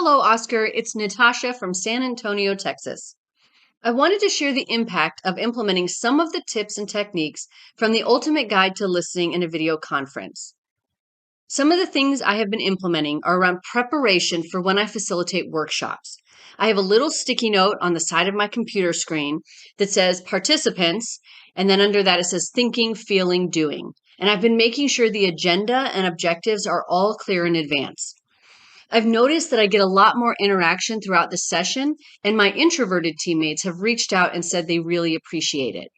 Hello, Oscar. It's Natasha from San Antonio, Texas. I wanted to share the impact of implementing some of the tips and techniques from the Ultimate Guide to Listening in a Video Conference. Some of the things I have been implementing are around preparation for when I facilitate workshops. I have a little sticky note on the side of my computer screen that says participants, and then under that it says thinking, feeling, doing. And I've been making sure the agenda and objectives are all clear in advance. I've noticed that I get a lot more interaction throughout the session, and my introverted teammates have reached out and said they really appreciate it.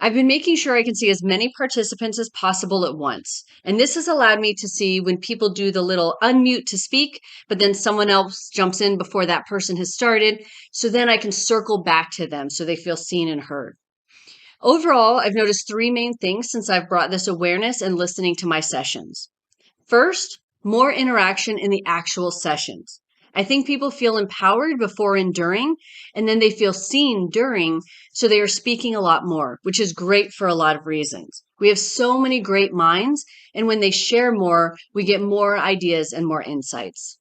I've been making sure I can see as many participants as possible at once, and this has allowed me to see when people do the little unmute to speak, but then someone else jumps in before that person has started, so then I can circle back to them so they feel seen and heard. Overall, I've noticed three main things since I've brought this awareness and listening to my sessions. First, more interaction in the actual sessions. I think people feel empowered before and during, and then they feel seen during, so they are speaking a lot more, which is great for a lot of reasons. We have so many great minds, and when they share more, we get more ideas and more insights.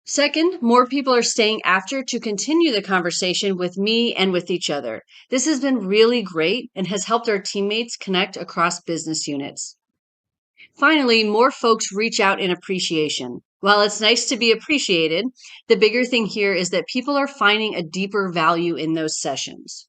Second, more people are staying after to continue the conversation with me and with each other. This has been really great and has helped our teammates connect across business units. Finally, more folks reach out in appreciation. While it's nice to be appreciated, the bigger thing here is that people are finding a deeper value in those sessions.